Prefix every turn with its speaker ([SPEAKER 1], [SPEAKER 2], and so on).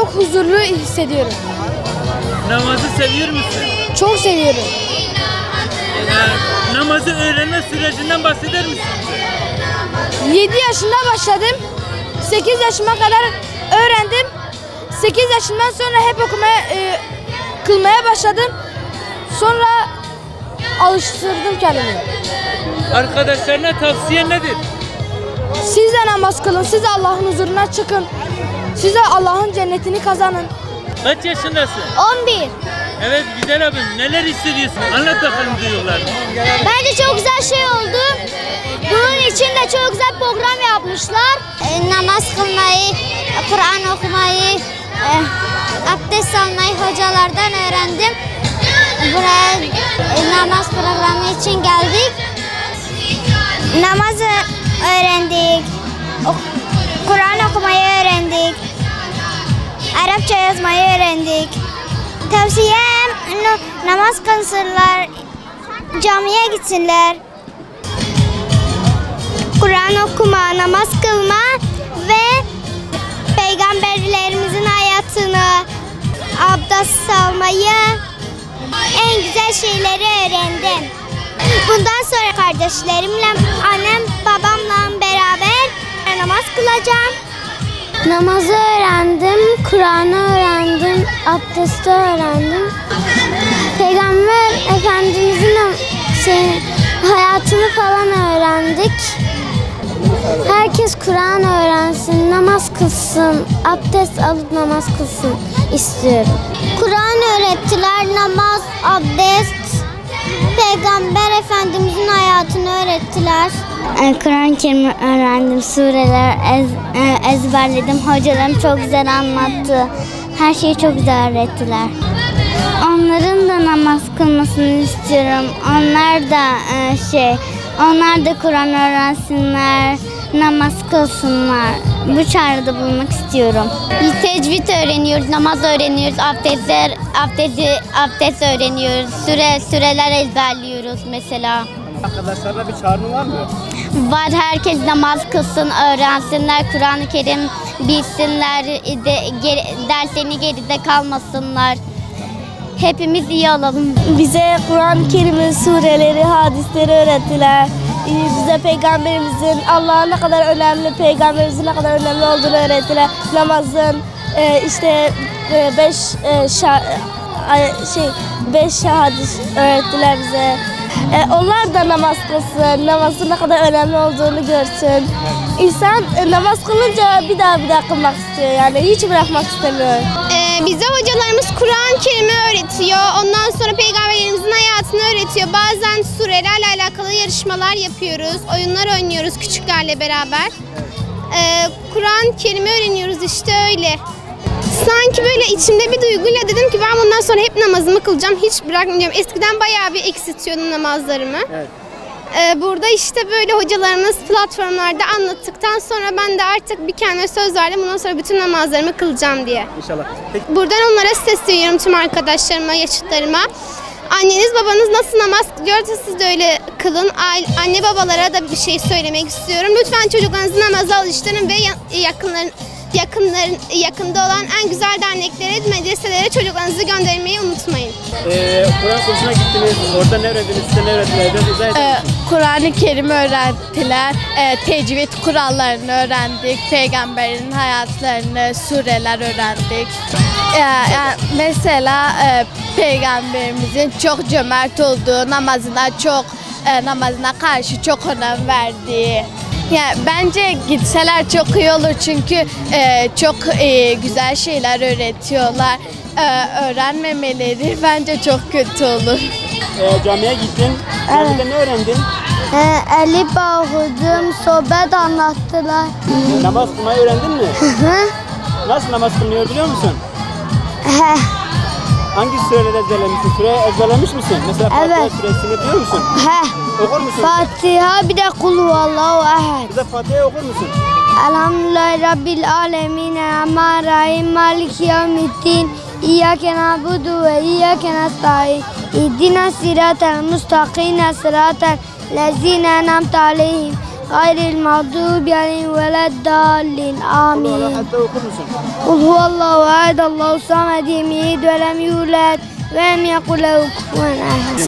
[SPEAKER 1] çok huzurlu hissediyorum.
[SPEAKER 2] Namazı seviyor musun?
[SPEAKER 1] Çok seviyorum.
[SPEAKER 2] Namazı öğrenme sürecinden bahseder misin?
[SPEAKER 1] 7 yaşında başladım. 8 yaşıma kadar öğrendim. 8 yaşından sonra hep kılmaya başladım. Sonra alıştırdım kendimi.
[SPEAKER 2] Arkadaşlarına tavsiye nedir?
[SPEAKER 1] Siz de namaz kılın. Siz de Allah'ın huzuruna çıkın. Siz de Allah'ın cennetini kazanın.
[SPEAKER 2] Kaç yaşındasın?
[SPEAKER 1] 11.
[SPEAKER 2] Evet güzel abim, neler hissediyorsun? Anlat bakalım duygularını.
[SPEAKER 1] Bence çok güzel şey oldu. Bunun için de çok güzel program yapmışlar. Namaz kılmayı, Kur'an okumayı, abdest almayı hocalardan öğrendim. Buraya namaz programı için geldik. Namazı öğrendik. Kur'an okumayı öğrendik. Arapça yazmayı öğrendik. Tavsiyem namaz kılsınlar, camiye gitsinler. Kur'an okuma, namaz kılma ve peygamberlerimizin hayatını, abdest almayı, en güzel şeyleri öğrendim. Bundan sonra kardeşlerimle, annem, babamla beraber namaz kılacağım. Namazı öğrendim, Kur'an'ı öğrendim, abdesti öğrendim. Peygamber Efendimizin hayatını falan öğrendik. Herkes Kur'an öğrensin, namaz kılsın, abdest alıp namaz kılsın istiyorum. Kur'an öğrettiler, namaz, abdest, Peygamber Efendimizin hayatını öğrettiler. Kur'an-ı Kerim öğrendim, sureler ezberledim. Hocalarım çok güzel anlattı. Her şeyi çok güzel öğrettiler. Onların da namaz kılmasını istiyorum. Onlar da Kur'an öğrensinler, namaz kılsınlar. Bu çağrıda bulunmak istiyorum. Biz tecvid öğreniyoruz, namaz öğreniyoruz, abdest öğreniyoruz, süreler ezberliyoruz mesela.
[SPEAKER 2] Arkadaşlarla bir çağrın var mı?
[SPEAKER 1] Var, herkes namaz kılsın, öğrensinler, Kur'an-ı Kerim bilsinler, derslerini geride kalmasınlar. Hepimiz iyi olalım. Bize Kur'an-ı Kerim'in sureleri, hadisleri öğrettiler. Bize Peygamberimizin, Allah'ın ne kadar önemli, Peygamberimizin ne kadar önemli olduğunu öğrettiler. Namazın, beş şahadis öğrettiler bize. Onlar da namaz kılsın, namazın ne kadar önemli olduğunu görsün. İnsan namaz kılınca bir daha kılmak istiyor, yani hiç bırakmak istemiyor.
[SPEAKER 3] Bize hocalarımız Kur'an-ı Kerim'i öğretiyor. Ondan sonra Peygamberimizin hayatını öğretiyor. Bazen surelerle alakalı yarışmalar yapıyoruz. Oyunlar oynuyoruz küçüklerle beraber. Kur'an-ı Kerim'i öğreniyoruz işte öyle. Sanki böyle içimde bir duyguyla dedim ki ben bundan sonra hep namazımı kılacağım. Hiç bırakmayacağım. Eskiden bayağı bir eksiltiyordum namazlarımı. Evet. Burada işte böyle hocalarımız platformlarda anlattıktan sonra ben de artık bir kendime söz verdim. Bundan sonra bütün namazlarımı kılacağım diye.
[SPEAKER 2] İnşallah. Peki.
[SPEAKER 3] Buradan onlara sesleniyorum, tüm arkadaşlarıma, yaşıtlarıma. Anneniz babanız nasıl namaz kılıyorsa siz de öyle kılın. Anne babalara da bir şey söylemek istiyorum. Lütfen çocuklarınızı namaza alıştırın ve yakında olan en güzel derneklere, medreselere çocuklarınızı göndermeyi unutmayın.
[SPEAKER 2] Kur'an kursuna gittiniz, orada ne öğrendiniz, size ne öğrettiler?
[SPEAKER 1] Kur'an-ı Kerim'i öğrettiler, tecvid kurallarını öğrendik, peygamberin hayatlarını, sureler öğrendik. Mesela peygamberimizin çok cömert olduğu, namazına karşı çok önem verdiği. Yani bence gitseler çok iyi olur çünkü çok güzel şeyler öğretiyorlar. Öğrenmemeleri bence çok kötü olur.
[SPEAKER 2] Camiye gittin, camide ne öğrendin?
[SPEAKER 1] Elif okudum, sohbet anlattılar.
[SPEAKER 2] Namaz kılmayı öğrendin mi? Nasıl namaz kılınıyor biliyor musun? Hangi sureleri ezberlemişsin? Süre ezberlemiş misin? Mesela Fatiha suresini biliyor musun? Okur musun?
[SPEAKER 1] Fatiha bir de kul huvallahu ehad.
[SPEAKER 2] Bize Fatiha'yı okur musun?
[SPEAKER 1] Elhamdülillahi Rabbil alemin. Rahmanirrahim. Maliki yevmiddin. İyyâke na'budu ve iyyâke nestaîn. İhdina sıratal mustakim. Sıratal lezîne en'amte aleyhim. gayril mağdubi aleyhim veleddallin.
[SPEAKER 2] Kul
[SPEAKER 1] Amin.
[SPEAKER 2] huvallahu hatta okur musun?
[SPEAKER 1] Kul huvallahu ahad, Allahu samed, lem yelid ve lem yulad ve lem yekul lehu kufuven ahad.